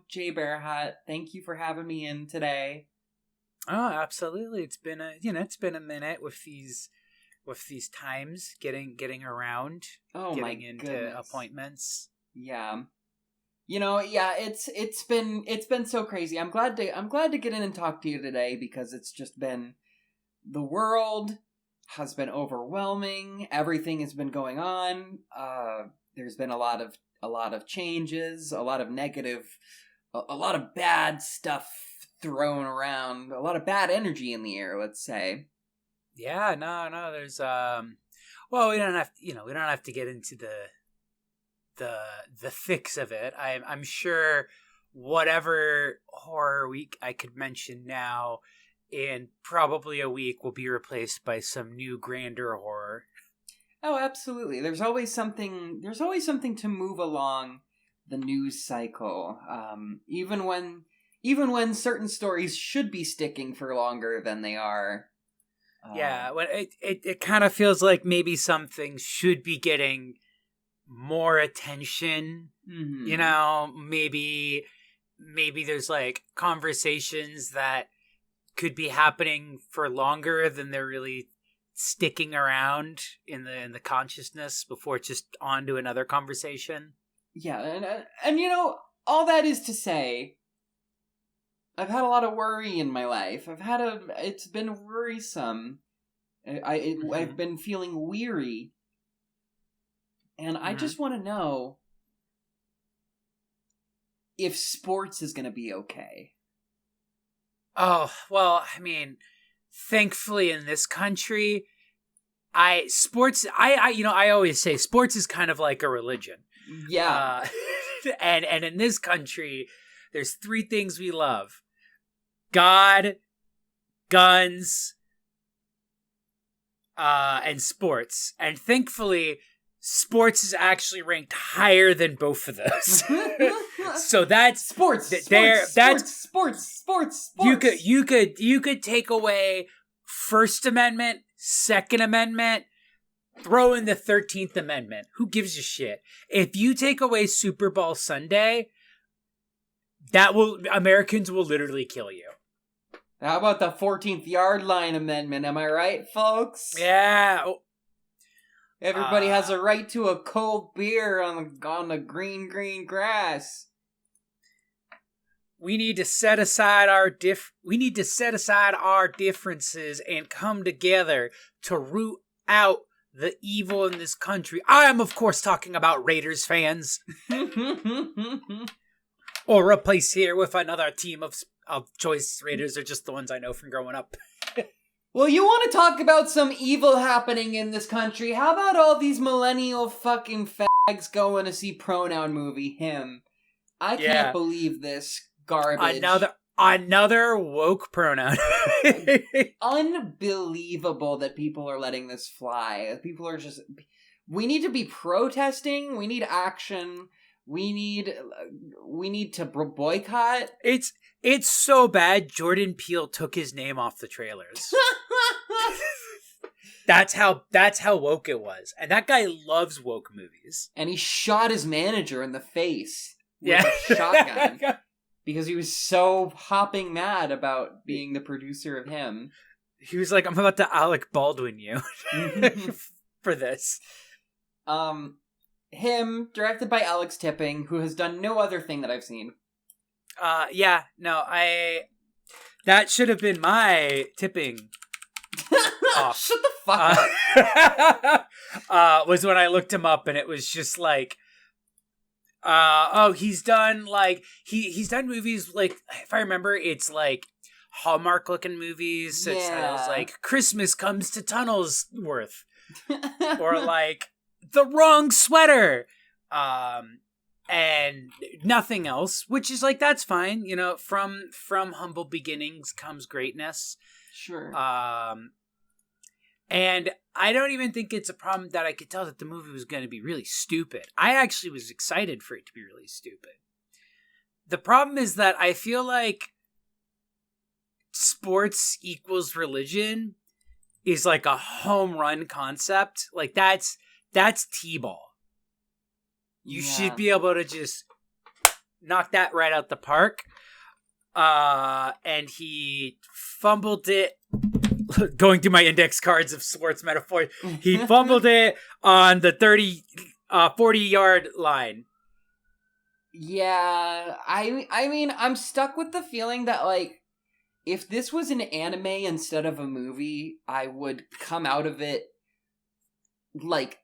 Jay Bearhat. Thank you for having me in today. Oh, absolutely. It's been a minute with these times getting around, getting into goodness. appointments. Yeah. It's been so crazy. I'm glad to get in and talk to you today because it's just been, the world has been overwhelming. Everything has been going on. There's been a lot of changes, a lot of negative, a lot of bad stuff thrown around, a lot of bad energy in the air, let's say. Yeah, no, there's well, we don't have to get into the fix of it. I'm sure whatever horror week I could mention now in probably a week will be replaced by some new grander horror. Oh, absolutely. There's always something to move along the news cycle. Even when certain stories should be sticking for longer than they are. Yeah, well, it kind of feels like maybe some things should be getting more attention. Mm-hmm. You know, maybe there's like conversations that could be happening for longer than they're really sticking around in the consciousness before it's just on to another conversation. Yeah, and all that is to say, I've had a lot of worry in my life. It's been worrisome. I've been feeling weary. And I just want to know if sports is going to be okay. Oh, well, I mean, thankfully in this country, I always say sports is kind of like a religion. Yeah. And in this country, there's three things we love: God, guns, and sports. And thankfully, sports is actually ranked higher than both of those. So that's sports. You could take away First Amendment, Second Amendment, throw in the 13th Amendment. Who gives a shit? If you take away Super Bowl Sunday, Americans will literally kill you. How about the 14th yard line amendment? Am I right, folks? Yeah. Everybody has a right to a cold beer on the green grass. We need to set aside our differences and come together to root out the evil in this country. I am, of course, talking about Raiders fans. Or replace here with another team of choice. Raiders are just the ones I know from growing up. Well, you want to talk about some evil happening in this country? How about all these millennial fucking fags going to see Pronoun movie? Him. I can't believe this garbage. Another woke pronoun. Unbelievable that people are letting this fly. People are just... We need to be protesting. We need action. We need to boycott. It's so bad Jordan Peele took his name off the trailers. That's how woke it was. And that guy loves woke movies. And he shot his manager in the face with a shotgun because he was so hopping mad about being the producer of him. He was like, I'm about to Alec Baldwin you for this. Him, directed by Alex Tipping, who has done no other thing that I've seen. That should have been my tipping off. Shut the fuck up. Was when I looked him up and it was just like, he's done like, he's done movies like, if I remember, it's like Hallmark looking movies. So it was like Christmas Comes to Tunnelsworth or like The Wrong Sweater. And nothing else, which is like, that's fine. You know, from humble beginnings comes greatness. Sure. And I don't even think it's a problem that I could tell that the movie was going to be really stupid. I actually was excited for it to be really stupid. The problem is that I feel like sports equals religion is like a home run concept. Like that's T-ball. You should be able to just knocked that right out the park. And he fumbled it. Going through my index cards of sports metaphor, he fumbled it on the 40-yard line. Yeah, I mean, I'm stuck with the feeling that, like, if this was an anime instead of a movie, I would come out of it, like,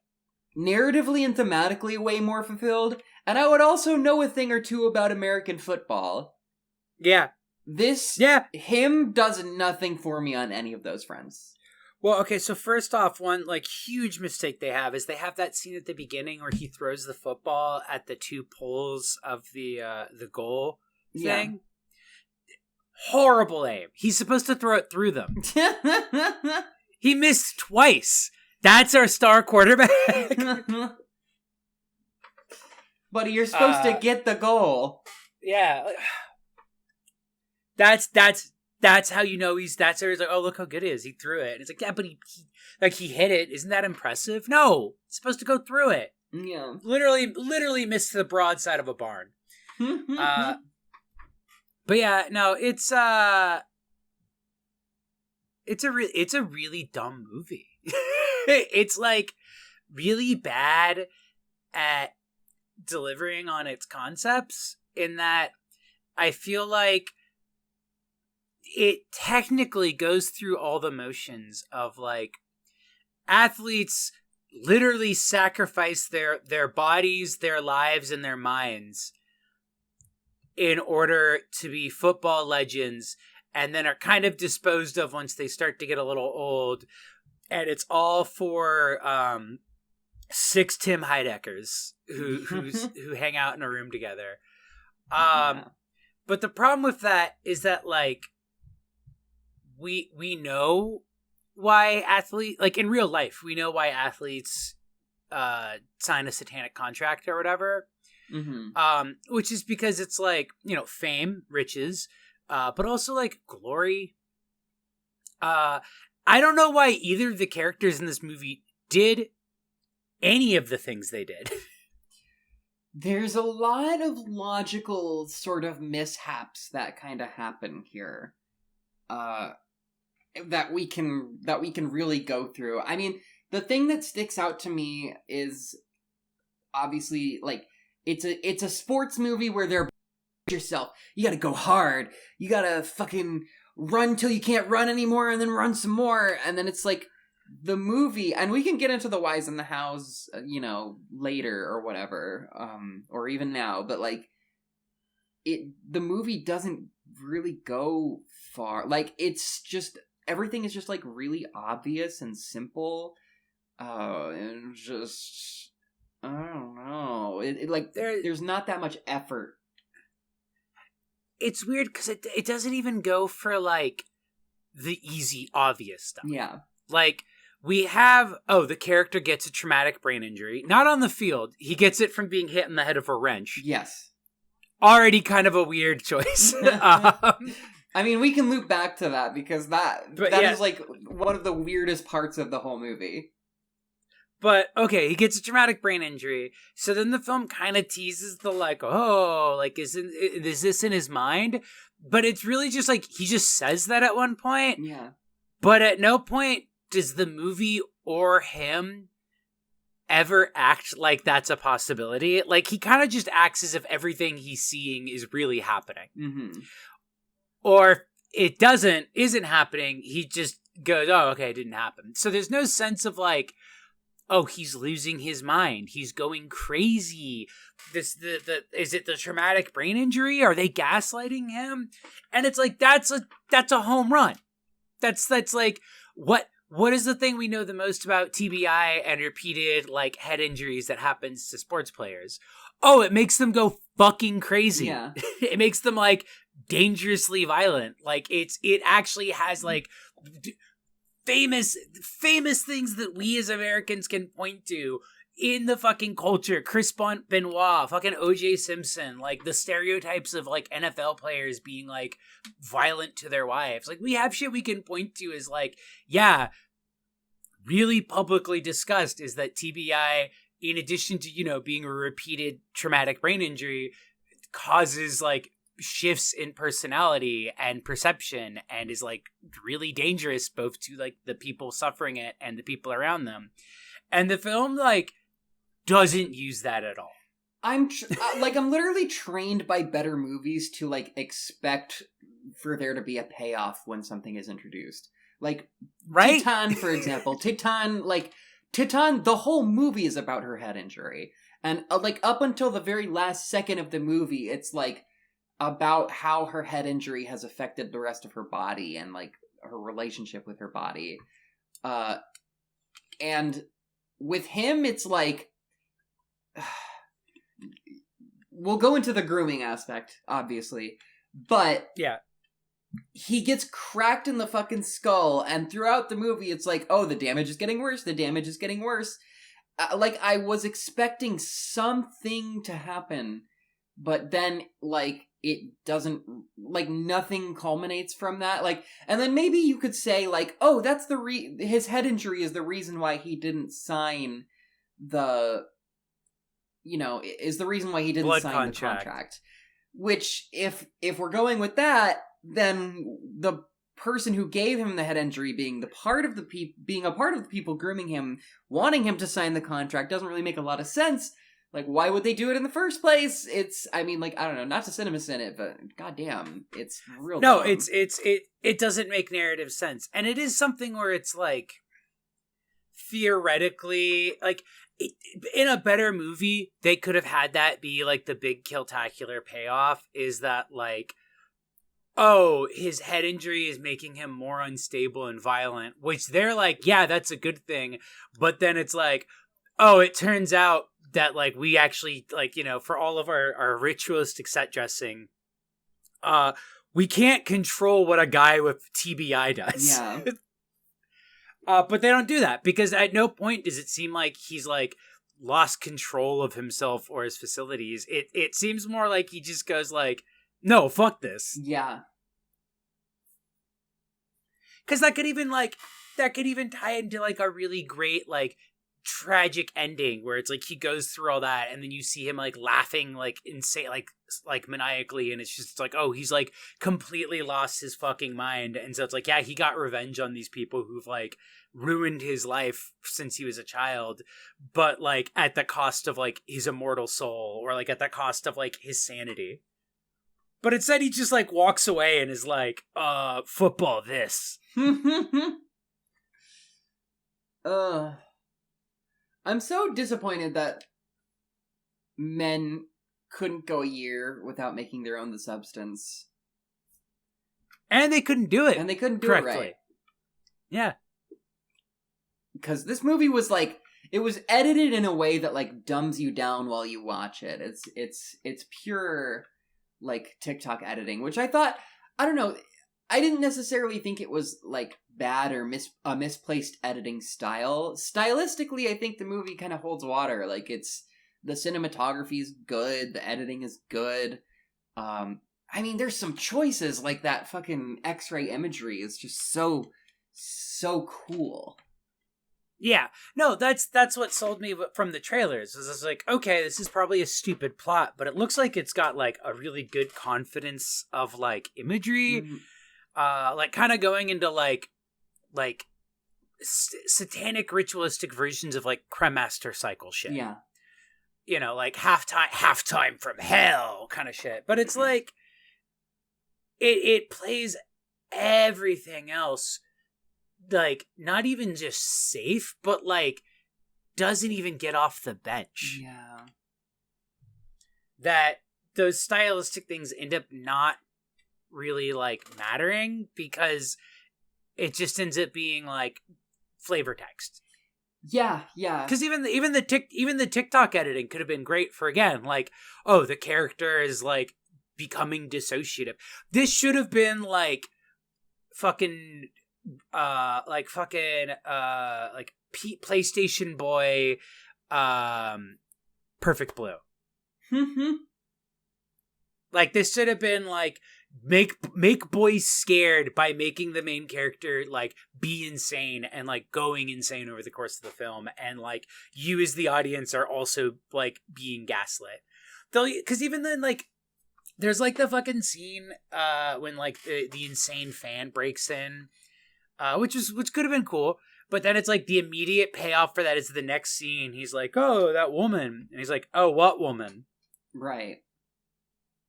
narratively and thematically way more fulfilled, and I would also know a thing or two about American football. Yeah. Him does nothing for me on any of those fronts. Well, okay, so first off, one, like, huge mistake they have is they have that scene at the beginning where he throws the football at the 2 poles of the goal thing. Yeah. Horrible aim. He's supposed to throw it through them. He missed twice. That's our star quarterback. But you're supposed to get the goal. Yeah. That's how you know that's how he's like, oh, look how good he is. He threw it. And it's like, yeah, but he hit it. Isn't that impressive? No, it's supposed to go through it. Yeah. Literally missed the broadside of a barn. But yeah, no, it's a really dumb movie. It's like really bad at delivering on its concepts in that I feel like it technically goes through all the motions of, like, athletes literally sacrifice their bodies, their lives, and their minds in order to be football legends, and then are kind of disposed of once they start to get a little old. And it's all for 6 Tim Heideckers who hang out in a room together. But the problem with that is that, like, we know why athletes, like, in real life, we know why athletes sign a satanic contract or whatever. Mm-hmm. Which is because it's, like, you know, fame, riches, but also, like, glory. I don't know why either of the characters in this movie did any of the things they did. There's a lot of logical sort of mishaps that kind of happen here. That we can really go through. I mean, the thing that sticks out to me is obviously, like, it's a sports movie where they're yourself. You gotta go hard. You gotta fucking run till you can't run anymore and then run some more. And then it's like the movie, and we can get into the whys and the hows, you know, later or whatever, or even now, but, like, the movie doesn't really go far. Like, it's just, everything is just, like, really obvious and simple, and just, I don't know, it like, there's not that much effort. It's weird, because it doesn't even go for, like, the easy, obvious stuff. Yeah. Like, we have, the character gets a traumatic brain injury, not on the field, he gets it from being hit in the head of a wrench. Yes. Already kind of a weird choice. I mean, we can loop back to that, because that is, like, one of the weirdest parts of the whole movie. But, okay, he gets a traumatic brain injury, so then the film kind of teases the, like, oh, like, is this in his mind? But it's really just, like, he just says that at one point. Yeah. But at no point does the movie or him ever act like that's a possibility. Like, he kind of just acts as if everything he's seeing is really happening. Mm-hmm. Or it isn't happening, he just goes, oh, okay, it didn't happen. So there's no sense of, like, oh, he's losing his mind, he's going crazy. Is it the traumatic brain injury? Are they gaslighting him? And it's like, that's a home run. That's like, what is the thing we know the most about TBI and repeated, like, head injuries that happens to sports players? Oh, it makes them go fucking crazy. Yeah. It makes them, like, dangerously violent. Like, it actually has, like, famous things that we as Americans can point to in the fucking culture. Chris Benoit, fucking OJ Simpson, like, the stereotypes of, like, NFL players being, like, violent to their wives. Like, we have shit we can point to as, like, yeah, really publicly discussed is that TBI, in addition to, you know, being a repeated traumatic brain injury, causes like shifts in personality and perception and is like really dangerous both to like the people suffering it and the people around them. And the film like doesn't use that at all. I'm literally trained by better movies to like expect for there to be a payoff when something is introduced. Like right? Titan, for example. Titan, the whole movie is about her head injury. And like up until the very last second of the movie, it's like about how her head injury has affected the rest of her body and like her relationship with her body. And with him, it's like we'll go into the grooming aspect, obviously, but yeah, he gets cracked in the fucking skull, and throughout the movie, it's like, oh, the damage is getting worse. The damage is getting worse. Like I was expecting something to happen, but then like it doesn't, like nothing culminates from that. Like, and then maybe you could say like, oh, that's his head injury is the reason why he didn't sign is the reason why he didn't sign the contract. Which, if we're going with that, then the person who gave him the head injury being a part of the people grooming him, wanting him to sign the contract, doesn't really make a lot of sense. Like, why would they do it in the first place? I don't know, not to CinemaSin it, but goddamn, it's real no, dumb. it doesn't make narrative sense. And it is something where it's like, theoretically, like, in a better movie, they could have had that be like the big killtacular payoff, is that like, oh, his head injury is making him more unstable and violent, which they're like, yeah, that's a good thing. But then it's like, oh, it turns out that like we actually like, for all of our ritualistic set dressing, we can't control what a guy with TBI does. Yeah. But they don't do that, because at no point does it seem like he's like lost control of himself or his facilities. It seems more like he just goes like, no, fuck this. Yeah. Because that could even tie into like a really great like tragic ending where it's like he goes through all that and then you see him like laughing like insane, like maniacally, and it's just like, oh, he's like completely lost his fucking mind. And so it's like, yeah, he got revenge on these people who've like ruined his life since he was a child, but like at the cost of like his immortal soul, or like at the cost of like his sanity. But instead he just like walks away and is like, football this. I'm so disappointed that men couldn't go a year without making their own The Substance. And they couldn't do it. Correctly. It right. Yeah. Because this movie was like, it was edited in a way that like dumbs you down while you watch it. It's pure like TikTok editing, which I thought, I don't know, I didn't necessarily think it was like bad or a misplaced editing style. Stylistically, I think the movie kind of holds water. Like the cinematography is good, the editing is good. I mean, there's some choices like that fucking X-ray imagery is just so cool. Yeah, no, that's what sold me from the trailers. Is it's like, okay, this is probably a stupid plot, but it looks like it's got like a really good confidence of like imagery, like kind of going into like satanic ritualistic versions of like Cremaster cycle shit. Yeah, like halftime from hell kind of shit. But it's like it plays everything else, like not even just safe, but like doesn't even get off the bench. Yeah, that those stylistic things end up not really like mattering, because it just ends up being like flavor text. Yeah. Because even the TikTok editing could have been great for, again, like, oh, the character is like becoming dissociative. This should have been like fucking PlayStation Boy, Perfect Blue. Like this should have been like make boys scared by making the main character like be insane and like going insane over the course of the film, and like you as the audience are also like being gaslit. Though, because even then, like There's like the fucking scene when like the insane fan breaks in, which could have been cool. But then it's like the immediate payoff for that is the next scene. He's like, "Oh, that woman," and he's like, "Oh, what woman?" Right.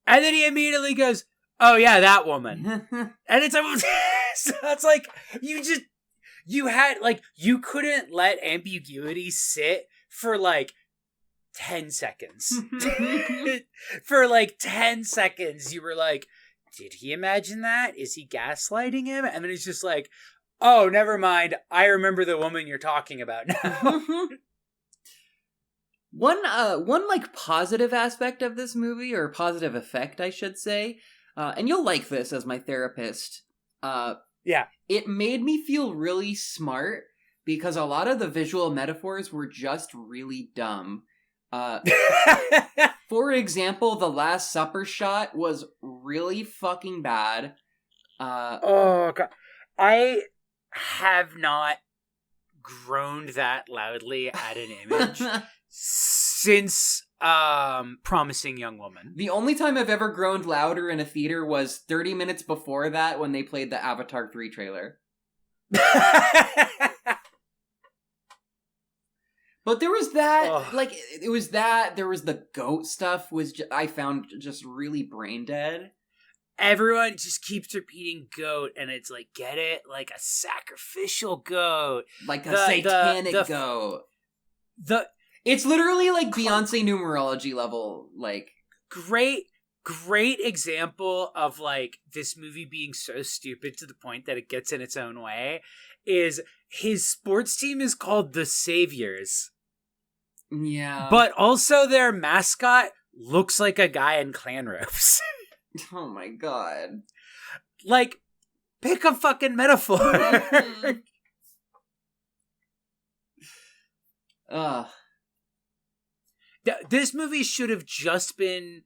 And then he immediately goes, "Oh yeah, that woman." And it's so it's like you had like you couldn't let ambiguity sit for like 10 seconds. For like 10 seconds, you were like, did he imagine that? Is he gaslighting him? And then he's just like, oh, never mind. I remember the woman you're talking about now. One like positive aspect of this movie, or positive effect, I should say, and you'll like this as my therapist. Yeah. It made me feel really smart because a lot of the visual metaphors were just really dumb. For example, the Last Supper shot was really fucking bad. Oh god, I have not groaned that loudly at an image since Promising Young Woman. The only time I've ever groaned louder in a theater was 30 minutes before that when they played the Avatar 3 trailer. But there was that, it was that, there was the goat stuff, I found just really brain dead. Everyone just keeps repeating goat, and it's like, get it? Like a sacrificial goat. Like a satanic goat. It's literally like Beyonce numerology level, like. Great example of, like, this movie being so stupid to the point that it gets in its own way is his sports team is called the Saviors. Yeah. But also their mascot looks like a guy in clan robes. Oh my god. Like, pick a fucking metaphor. This movie should have just been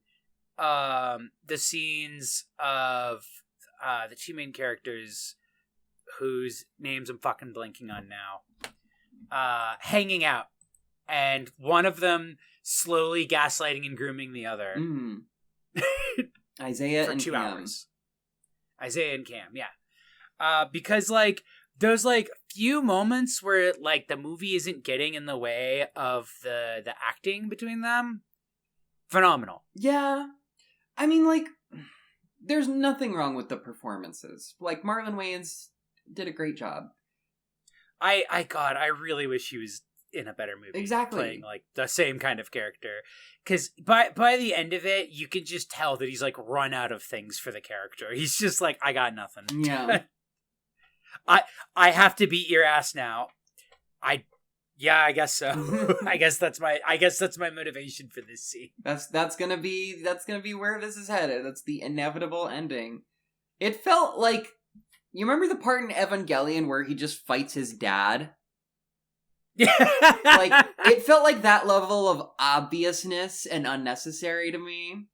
the scenes of the two main characters whose names I'm fucking blanking on now, hanging out. And one of them slowly gaslighting and grooming the other. Mm. Isaiah for and 2 Cam. hours. Isaiah and Cam, yeah. Because, like, those, like, few moments where, like, the movie isn't getting in the way of the acting between them, phenomenal. Yeah. I mean, like, there's nothing wrong with the performances. Like, Marlon Wayans did a great job. God, I really wish he was in a better movie. Exactly. Playing, like, the same kind of character. Because by the end of it, you can just tell that he's, like, run out of things for the character. He's just like, I got nothing. Yeah. I have to beat your ass now. I guess so. I guess that's my motivation for this scene. That's gonna be where this is headed. That's the inevitable ending. It felt like, you remember the part in Evangelion where he just fights his dad? Like, it felt like that level of obviousness and unnecessary to me.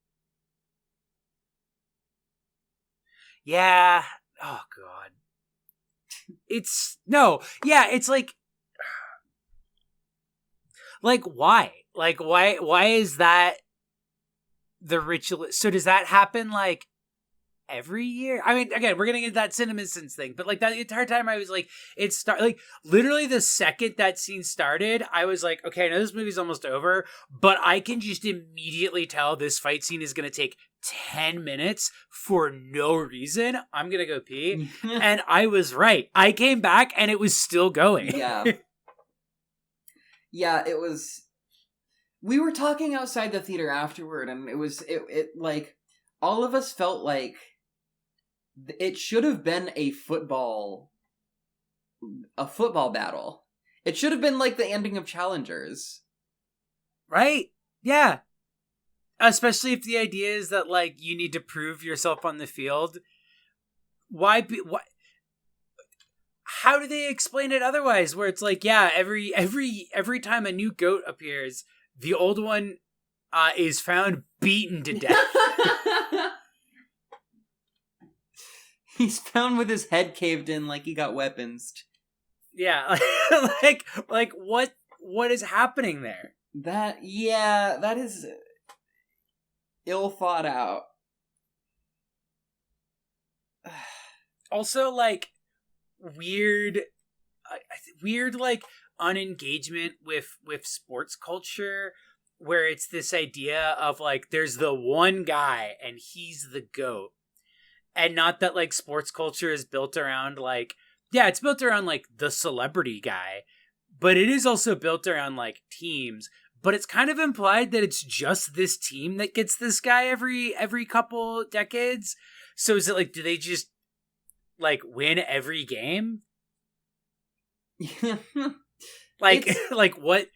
Yeah. Oh god. It's like why? Like why is that the ritual? So does that happen like every year? I mean, again, we're gonna get that CinemaSins thing, but like that entire time I was like, like literally the second that scene started, I was like, okay, I know this movie's almost over, but I can just immediately tell this fight scene is gonna take 10 minutes for no reason. I'm gonna go pee. And I was right. I came back and it was still going. Yeah. Yeah, it was. We were talking outside the theater afterward, and it like, all of us felt like it should have been a football battle. It should have been like the ending of Challengers. Right? Yeah. Especially if the idea is that, like, you need to prove yourself on the field. Why? How do they explain it otherwise? Where it's like, yeah, every time a new goat appears, the old one is found beaten to death. He's found with his head caved in like he got weapons. Yeah, like what is happening there? That is ill thought out. Also, like, weird, like, unengagement with sports culture, where it's this idea of, like, there's the one guy and he's the GOAT. And not that, like, sports culture is built around, like, yeah, it's built around, like, the celebrity guy, but it is also built around, like, teams. But it's kind of implied that it's just this team that gets this guy every couple decades. So is it, like, do they just, like, win every game? Like, like, what?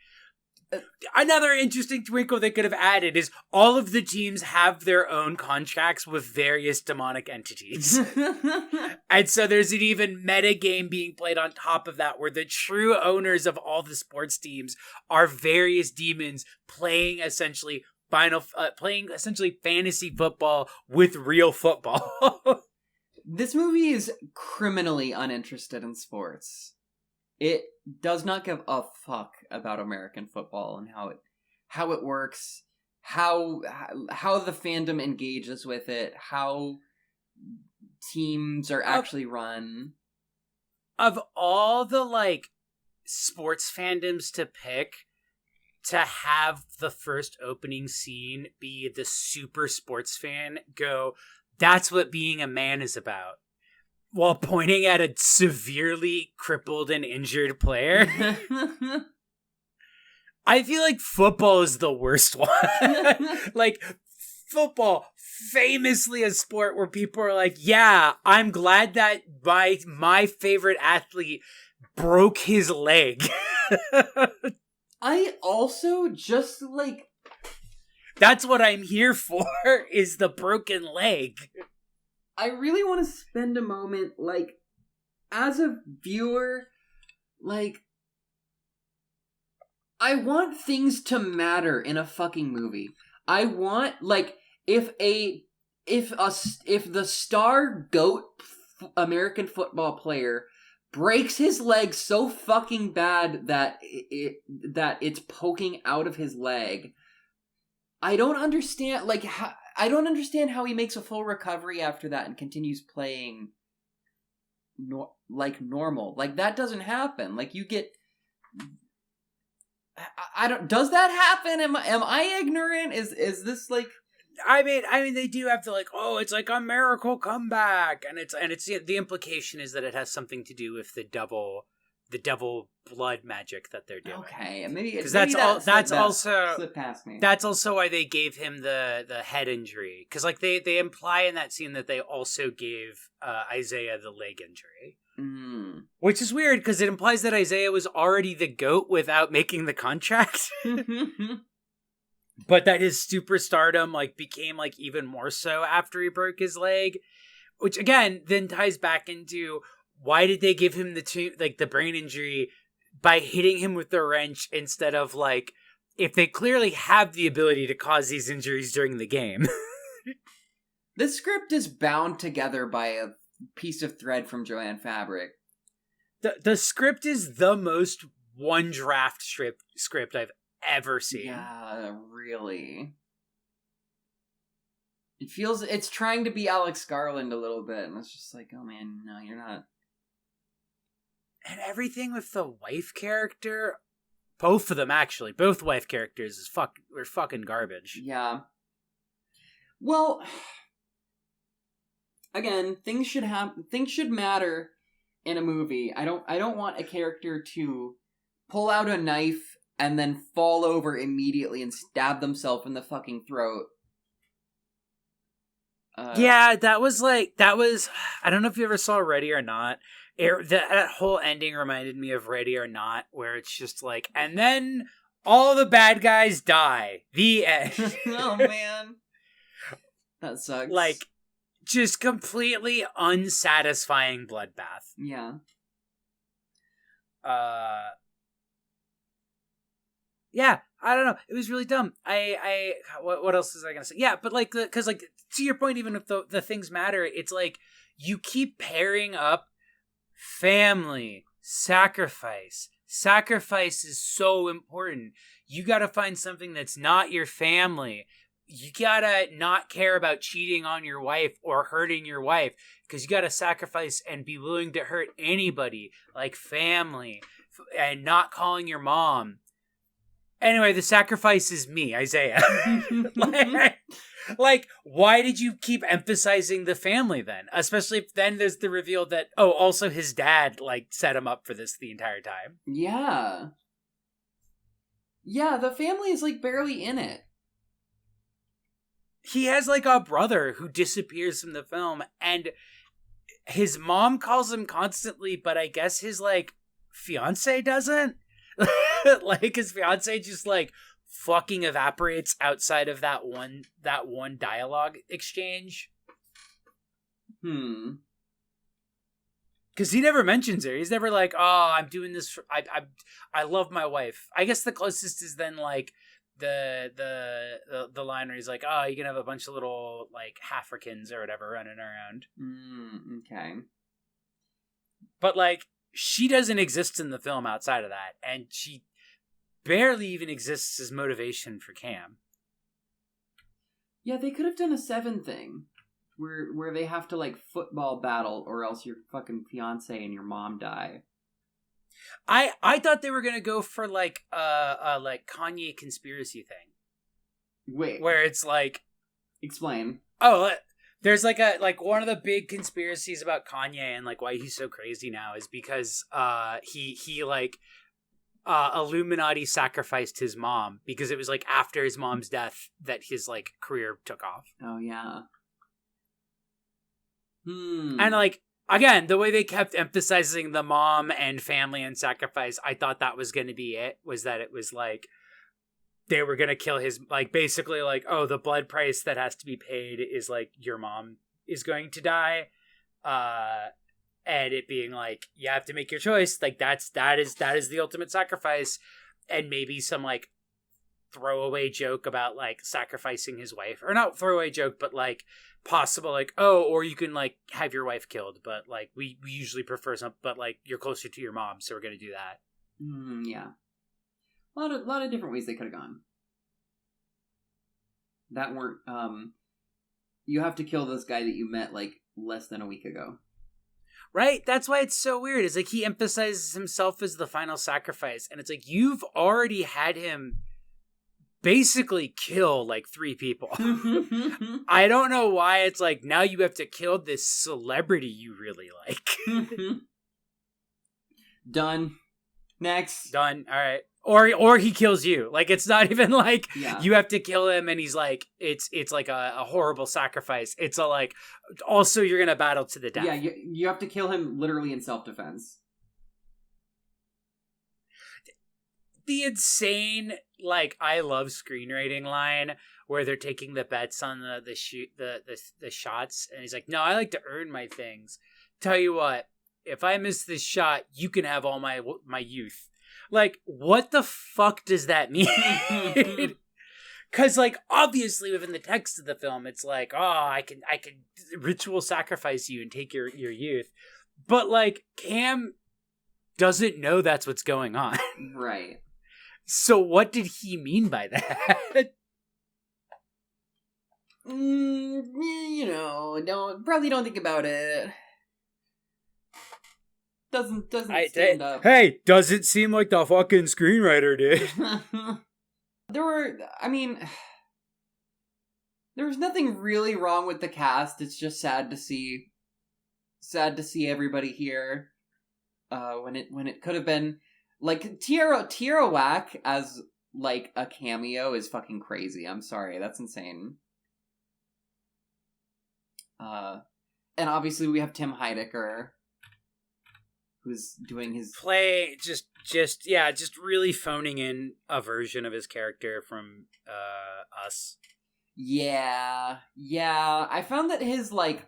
Another interesting twinkle they could have added is all of the teams have their own contracts with various demonic entities. And so there's an even meta game being played on top of that, where the true owners of all the sports teams are various demons playing essentially fantasy football with real football. This movie is criminally uninterested in sports. It does not give a fuck about American football and how it works, how the fandom engages with it, how teams are actually run. Of all the, like, sports fandoms to pick, to have the first opening scene be the super sports fan go, that's what being a man is about, while pointing at a severely crippled and injured player. I feel like football is the worst one. Like, football, famously a sport where people are like, yeah, I'm glad that my favorite athlete broke his leg. I also just, like... That's what I'm here for, is the broken leg. I really want to spend a moment, like, as a viewer, like, I want things to matter in a fucking movie. I want, like, if the star GOAT American football player breaks his leg so fucking bad that it's poking out of his leg, I don't understand, like, I don't understand how he makes a full recovery after that and continues playing like normal. Like, that doesn't happen. Like, you get... I don't... Does that happen? Am I ignorant? Is this, like... I mean, they do have to, like, oh, it's like a miracle comeback, and it's the implication is that it has something to do with the double blood magic that they're doing. Okay, maybe because that's also slipped past me. That's also why they gave him the head injury, because, like, they imply in that scene that they also gave Isaiah the leg injury. Which is weird, because it implies that Isaiah was already the GOAT without making the contract. But that his superstardom, like, became, like, even more so after he broke his leg. Which, again, then ties back into, why did they give him the brain injury by hitting him with the wrench instead of, like, if they clearly have the ability to cause these injuries during the game? This script is bound together by a piece of thread from Joanne Fabric. The script is the most one draft script I've ever seen. Yeah, really. It's trying to be Alex Garland a little bit, and it's just like, oh man, no, you're not. And everything with the wife character, both of them actually, both wife characters were fucking garbage. Yeah. Well, again, things should matter in a movie. I don't want a character to pull out a knife and then fall over immediately and stab themselves in the fucking throat. Yeah, that was, I don't know if you ever saw Ready or Not. That whole ending reminded me of Ready or Not, where it's just like, and then all the bad guys die. The end. Oh, man. That sucks. Like, just completely unsatisfying bloodbath. Yeah. Yeah, I don't know. It was really dumb. What else was I gonna say? Yeah, but, like, because, like, to your point, even if the things matter, it's like, you keep pairing up family, sacrifice. Sacrifice is so important. You gotta find something that's not your family. you gotta not care about cheating on your wife or hurting your wife, because you gotta sacrifice and be willing to hurt anybody, like family, and not calling your mom. Anyway, the sacrifice is me, Isaiah. Like, why did you keep emphasizing the family then? Especially if then there's the reveal that, oh, also his dad, like, set him up for this the entire time. Yeah. Yeah, the family is, like, barely in it. He has, like, a brother who disappears from the film, and his mom calls him constantly, but I guess his, like, fiance doesn't. Like, his fiance just, like, fucking evaporates outside of that one dialogue exchange. Because he never mentions her. He's never like, oh, I'm doing this for, I love my wife. I guess the closest is then, like, the line where he's like, oh, you can have a bunch of little, like, Africans or whatever running around. Okay. But, like, she doesn't exist in the film outside of that, and she barely even exists as motivation for Cam. Yeah, they could have done a 7 thing where they have to, like, football battle, or else your fucking fiance and your mom die. I thought they were gonna go for, like, a like Kanye conspiracy thing. Wait, where it's like, explain. Oh, there's like one of the big conspiracies about Kanye and, like, why he's so crazy now is because he like Illuminati sacrificed his mom, because it was, like, after his mom's death that his, like, career took off. Oh yeah. And, like, again, the way they kept emphasizing the mom and family and sacrifice, I thought that was going to be it, was that it was, like, they were going to kill his, like, basically, like, oh, the blood price that has to be paid is, like, your mom is going to die. And it being, like, you have to make your choice. Like, that is the ultimate sacrifice. And maybe some, like, throwaway joke about, like, sacrificing his wife. Or not throwaway joke, but, like, possible, like, oh, or you can, like, have your wife killed, but, like, we usually prefer some, but, like, you're closer to your mom, so we're gonna do that. Yeah, a lot of different ways they could have gone that weren't you have to kill this guy that you met, like, less than a week ago. Right? That's why it's so weird. It's like he emphasizes himself as the final sacrifice, and it's like, you've already had him basically kill, like, 3 people. I don't know why it's like, now you have to kill this celebrity you really like. Done. Next. Done. All right. Or he kills you. Like, it's not even like you have to kill him and he's like, it's like a horrible sacrifice. It's a, like, also you're gonna battle to the death. Yeah, you have to kill him literally in self-defense. The insane, like, I love screenwriting line where they're taking the bets on the shots, and he's like, no, I like to earn my things. Tell you what, if I miss this shot, you can have all my youth. Like, what the fuck does that mean? Because, like, obviously within the text of the film, it's like, oh, I can ritual sacrifice you and take your youth. But, like, Cam doesn't know that's what's going on. Right. So what did he mean by that? You know, probably don't think about it. Doesn't stand up. Hey, doesn't seem like the fucking screenwriter did. There was nothing really wrong with the cast. It's just sad to see everybody here. When it could have been, like, Tierra Whack as, like, a cameo is fucking crazy. I'm sorry, that's insane. And obviously we have Tim Heidecker, who's doing his play, just really phoning in a version of his character from Us. Yeah. I found that his, like,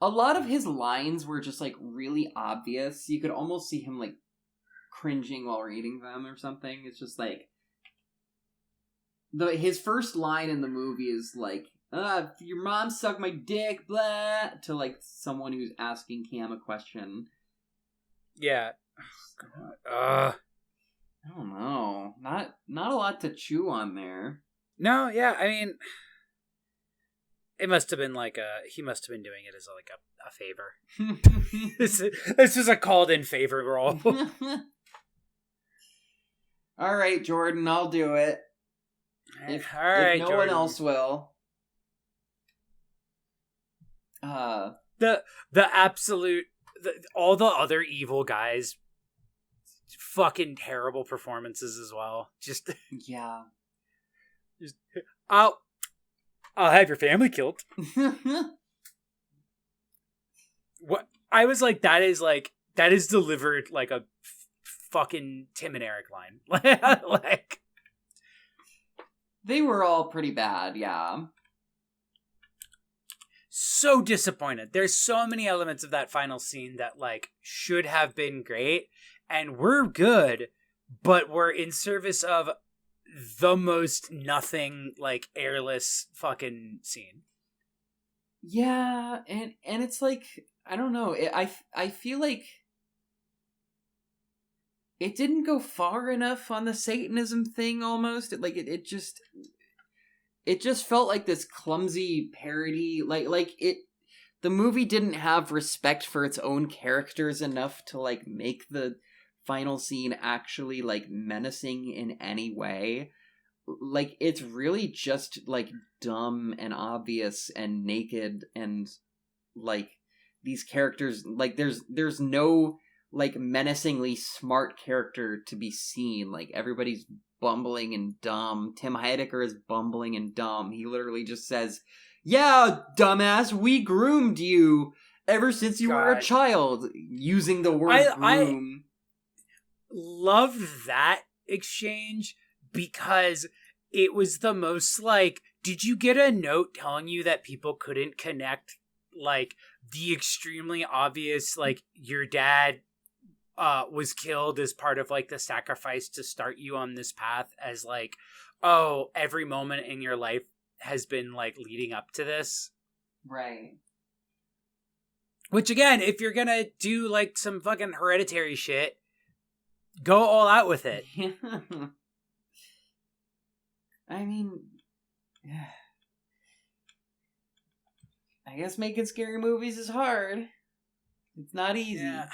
a lot of his lines were just, like, really obvious. You could almost see him, like, cringing while reading them or something. It's just, like, his first line in the movie is, like, your mom sucked my dick, blah, to, like, someone who's asking Cam a question. Yeah. Oh, God. I don't know. Not a lot to chew on there. No, yeah, I mean, It must have been he must have been doing it as a favor. This is a called in favor role. All right, Jordan, I'll do it. If no Jordan. One else will. The absolute all the other evil guys, fucking terrible performances as well. Just yeah. Just, I'll have your family killed. What I was like, that is delivered like a fucking Tim and Eric line. Like they were all pretty bad, yeah. So disappointed. There's so many elements of that final scene that like should have been great and were good, but were in service of the most nothing, like airless fucking scene. Yeah, and it's like, I don't know, I feel like it didn't go far enough on the Satanism thing almost. It just felt like this clumsy parody, the movie didn't have respect for its own characters enough to like make the final scene actually like menacing in any way. Like it's really just like dumb and obvious and naked, and like these characters, like there's no like menacingly smart character to be seen. Like everybody's bumbling and dumb. Tim Heidecker is bumbling and dumb. He literally just says, "Yeah, dumbass, we groomed you ever since you were a child," using the word groom. I love that exchange because it was the most like, did you get a note telling you that people couldn't connect like the extremely obvious, like your dad was killed as part of like the sacrifice to start you on this path, as like, oh, every moment in your life has been like leading up to this, right? Which again, if you're gonna do like some fucking Hereditary shit, go all out with it. I mean, I guess making scary movies is hard. It's not easy. Yeah.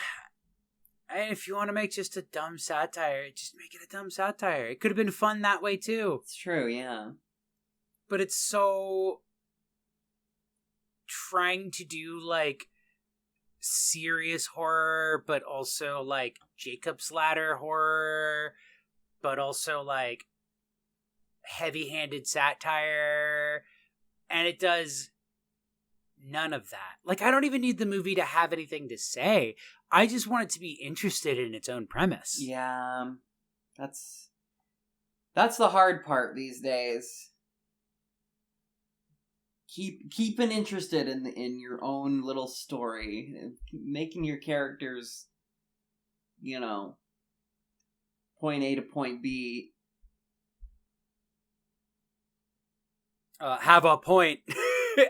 And if you want to make just a dumb satire, just make it a dumb satire. It could have been fun that way too. It's true, yeah. But it's so trying to do like serious horror, but also like Jacob's Ladder horror, but also like heavy-handed satire, and it does none of that. Like, I don't even need the movie to have anything to say. I just want it to be interested in its own premise. Yeah, that's the hard part these days. Keeping interested in your own little story, making your characters, you know, point A to point B. Have a point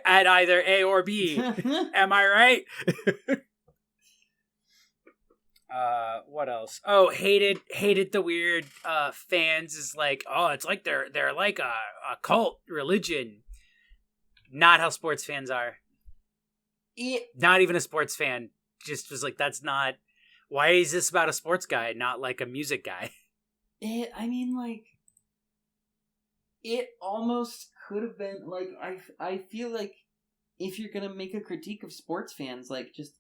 at either A or B. Am I right? What else? Oh, hated the weird fans is like, oh, it's like they're like a cult religion. Not how sports fans are. Not even a sports fan. Just was like, that's not. Why is this about a sports guy, not like a music guy? I mean, like, it almost could have been like, I feel like if you're gonna make a critique of sports fans, like, just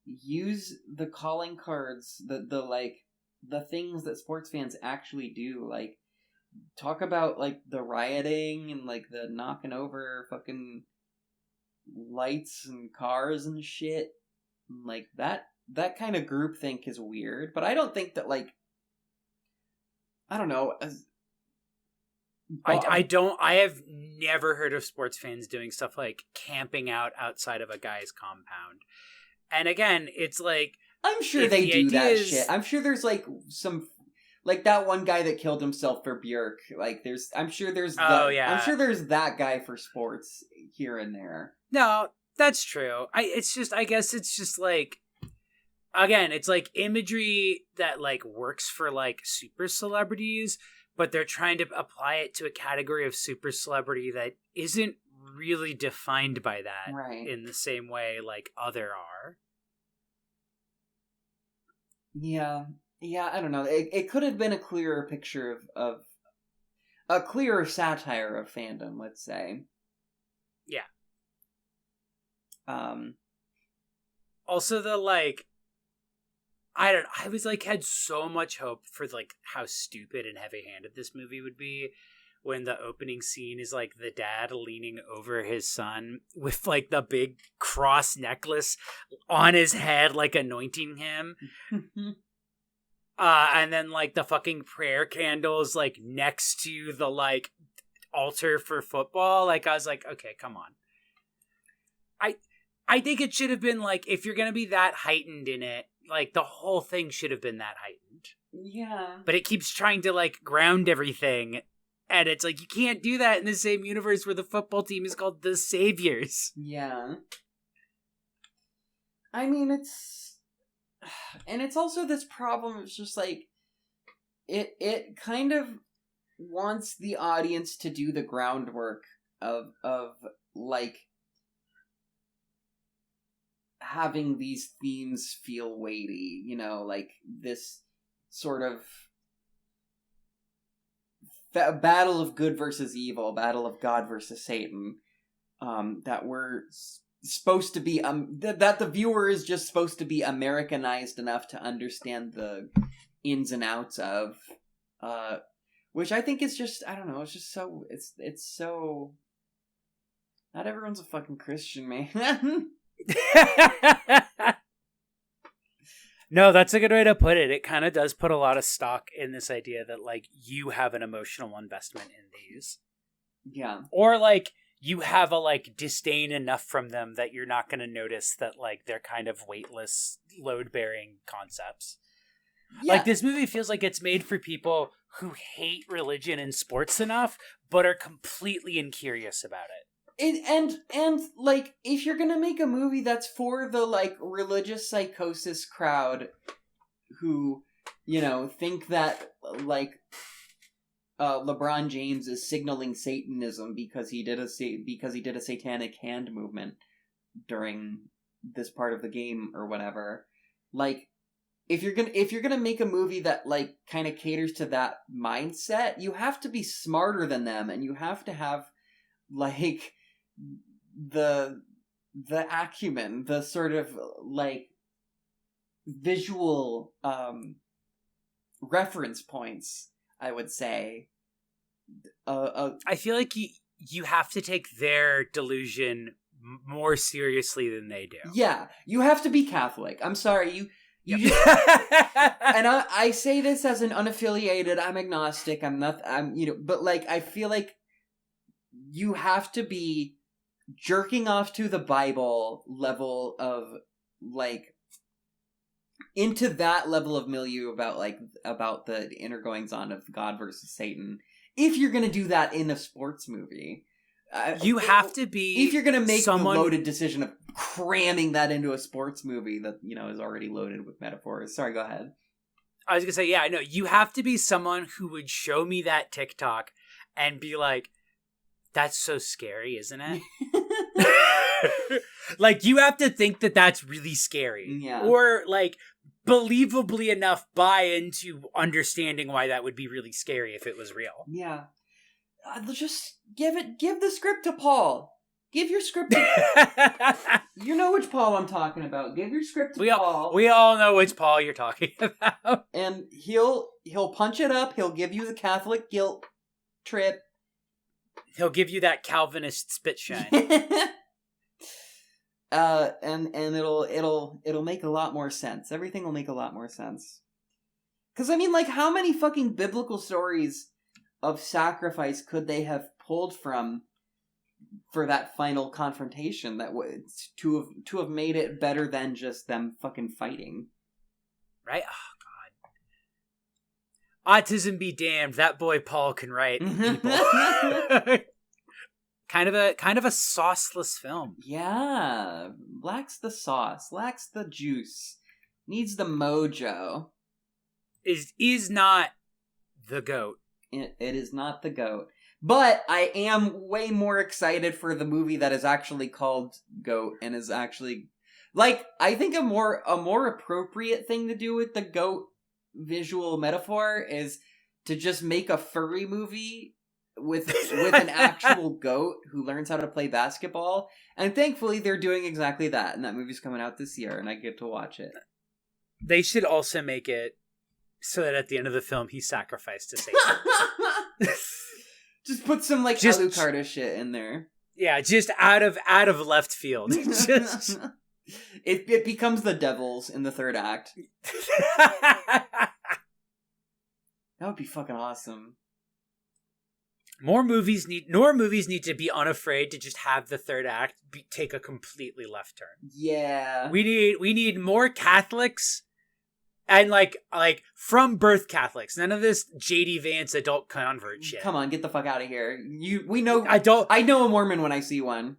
use the calling cards, the things that sports fans actually do. Like, talk about like the rioting and like the knocking over fucking lights and cars and shit. Like that kind of groupthink is weird, but I don't think that, like, I don't know. I have never heard of sports fans doing stuff like camping out outside of a guy's compound. And again, it's like, I'm sure they do that shit. I'm sure there's like some, like that one guy that killed himself for Björk. Like I'm sure there's that guy for sports here and there. No, that's true. I guess it's just like, again, it's like imagery that like works for like super celebrities, but they're trying to apply it to a category of super celebrity that isn't really defined by that right. in the same way like other are. Yeah. Yeah, I don't know. It could have been a clearer picture of a clearer satire of fandom, let's say. Yeah. Um Also the I was like had so much hope for like how stupid and heavy-handed this movie would be when the opening scene is like the dad leaning over his son with like the big cross necklace on his head, like anointing him. And then like the fucking prayer candles like next to the like altar for football. Like I was like, okay, come on. I think it should have been like, if you're gonna be that heightened in it, like the whole thing should have been that heightened. Yeah. But it keeps trying to like ground everything, and it's like you can't do that in the same universe where the football team is called the Saviors. Yeah. I mean, it's also this problem. It's just like it kind of wants the audience to do the groundwork of like having these themes feel weighty, you know, like this sort of battle of good versus evil, battle of God versus Satan, that we're supposed to be, that the viewer is just supposed to be Americanized enough to understand the ins and outs of, which I think is just, I don't know, it's just so, it's so, not everyone's a fucking Christian, man. No, that's a good way to put it. It kind of does put a lot of stock in this idea that like you have an emotional investment in these. Yeah. Or like you have a like disdain enough from them that you're not going to notice that like they're kind of weightless, load-bearing concepts. Yeah. Like this movie feels like it's made for people who hate religion and sports enough but are completely incurious about it. And like, if you're gonna make a movie that's for the like religious psychosis crowd who, you know, think that like LeBron James is signaling Satanism because he did a satanic hand movement during this part of the game or whatever, like if you're gonna make a movie that like kind of caters to that mindset, you have to be smarter than them, and you have to have like the acumen, the sort of like visual reference points, I would say. I feel like you have to take their delusion more seriously than they do. Yeah, you have to be Catholic. I'm sorry, you just, and I say this as an unaffiliated, I'm agnostic, but like I feel like you have to be jerking off to the Bible level of like into that level of milieu about the inner goings on of God versus Satan. If you're gonna do that in a sports movie, you have to be. If you're gonna make the loaded decision of cramming that into a sports movie that, you know, is already loaded with metaphors. Sorry, go ahead. I was gonna say, yeah, I know. You have to be someone who would show me that TikTok and be like, "That's so scary, isn't it?" Like, you have to think that that's really scary. Yeah. Or, like, believably enough buy into understanding why that would be really scary if it was real. Yeah. Just give the script to Paul. Give your script to... You know which Paul I'm talking about. Give your script to Paul. We all know which Paul you're talking about. And he'll punch it up. He'll give you the Catholic guilt trip. He'll give you that Calvinist spit shine. And it'll make a lot more sense. Everything will make a lot more sense. Because, I mean, like, how many fucking biblical stories of sacrifice could they have pulled from for that final confrontation that would to have made it better than just them fucking fighting? Right? Oh, God. Autism be damned. That boy Paul can write people. Kind of a sauceless film. Yeah. Lacks the sauce. Lacks the juice. Needs the mojo. Is not the GOAT. It is not the GOAT. But I am way more excited for the movie that is actually called Goat and is actually like I think a more appropriate thing to do with the goat visual metaphor is to just make a furry movie with an actual goat who learns how to play basketball. And thankfully they're doing exactly that, and that movie's coming out this year and I get to watch it. They should also make it so that at the end of the film he's sacrificed to Satan. Just put some like Alucarda shit in there. Yeah, just out of left field. Just it becomes the Devils in the third act. That would be fucking awesome. More movies need to be unafraid to just have the third act take a completely left turn. Yeah. We need more Catholics. And like from birth Catholics. None of this JD Vance adult convert shit. Come on, get the fuck out of here. We know I know a Mormon when I see one.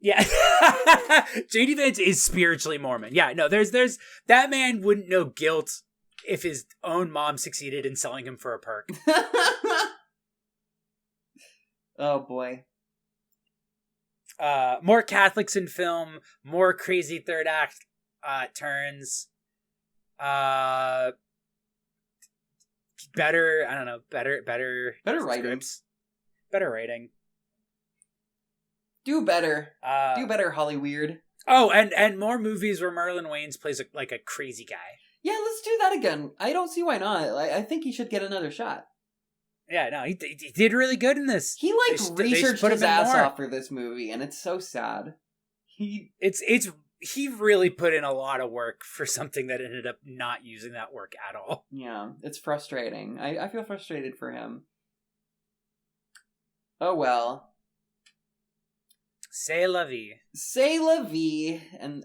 Yeah. JD Vance is spiritually Mormon. Yeah, no, there's that man wouldn't know guilt if his own mom succeeded in selling him for a perk. Oh boy. More Catholics in film, more crazy third act turns. Better writing. Better writing. Do better. Do better, Hollyweird. Oh, and more movies where Marlon Wayans plays a crazy guy. Yeah, let's do that again. I don't see why not. I think he should get another shot. Yeah, no, he did really good in this. He researched his ass off for this movie, and it's so sad. He really put in a lot of work for something that ended up not using that work at all. Yeah, it's frustrating. I feel frustrated for him. Oh well. C'est la vie. C'est la vie, and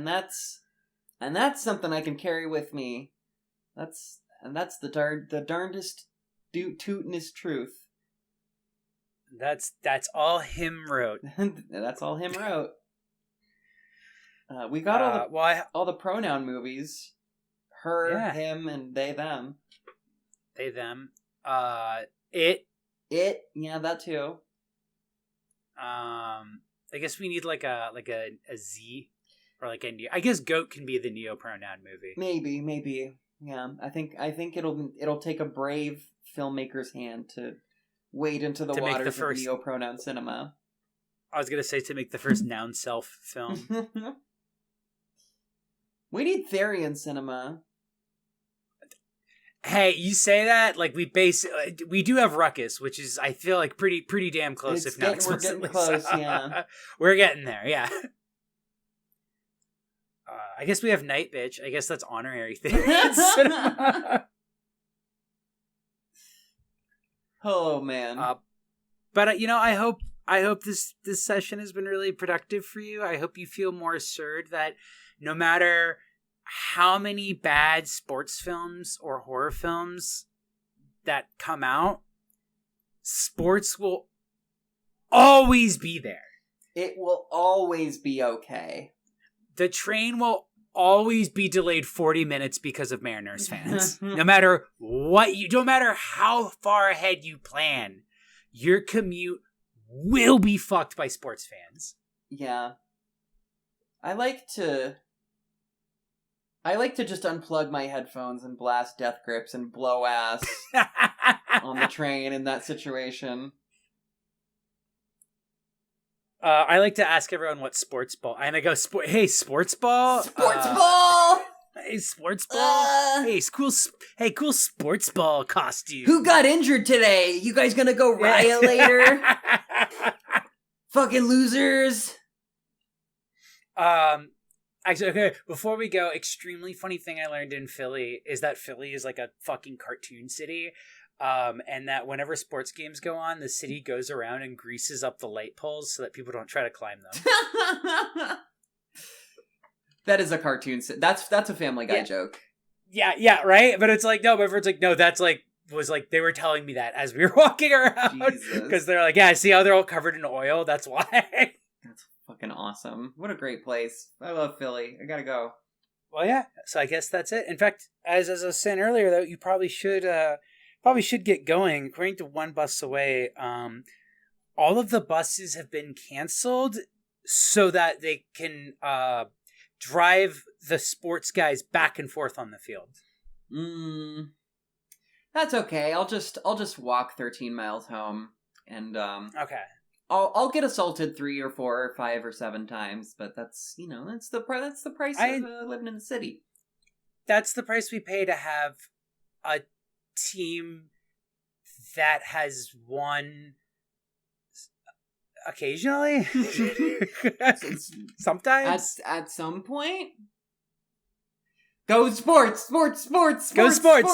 that's something I can carry with me. That's the darndest tootinest truth. That's all him wrote. That's all him wrote. We got all the pronoun movies. Her, him, and they, them. They, them. It. Yeah, that too. I guess we need like a Z or like a neo. I guess goat can be the neo pronoun movie. Maybe. Yeah, I think it'll take a brave filmmaker's hand to wade into the waters of neo pronoun cinema. I was gonna say to make the first noun self film. We need Therian cinema. Hey, you say that like we do have Ruckus, which is I feel like pretty damn close. We're getting close, yeah. We're getting there, yeah. I guess we have Night Bitch. I guess that's honorary thing. Oh man. But I hope this session has been really productive for you. I hope you feel more assured that no matter how many bad sports films or horror films that come out, sports will always be there. It will always be okay. The train will always be delayed 40 minutes because of Mariners fans. No matter how far ahead you plan, your commute will be fucked by sports fans. Yeah. I like to just unplug my headphones and blast Death Grips and blow ass on the train in that situation. I like to ask everyone what sports ball. And I go, hey, sports ball? Sports ball! Hey, sports ball? Cool sports ball costume. Who got injured today? You guys gonna go riot later? Fucking losers. Actually, okay, before we go, extremely funny thing I learned in Philly is that Philly is like a fucking cartoon city. And that whenever sports games go on, the city goes around and greases up the light poles so that people don't try to climb them. That is a cartoon. That's a Family Guy joke. Yeah, right? But it's like, no, that's like, was like, they were telling me that as we were walking around. Because they're like, yeah, see how they're all covered in oil? That's why. That's fucking awesome. What a great place. I love Philly. I gotta go. Well, yeah. So I guess that's it. In fact, as I was saying earlier, though, you probably should probably should get going. According to One Bus Away, all of the buses have been canceled so that they can drive the sports guys back and forth on the field. That's okay. I'll just walk 13 miles home, and okay. I'll get assaulted 3 or 4 or 5 or 7 times, but that's the price of living in the city. That's the price we pay to have a team that has won occasionally. Sometimes at some point. Go sports! Go sports!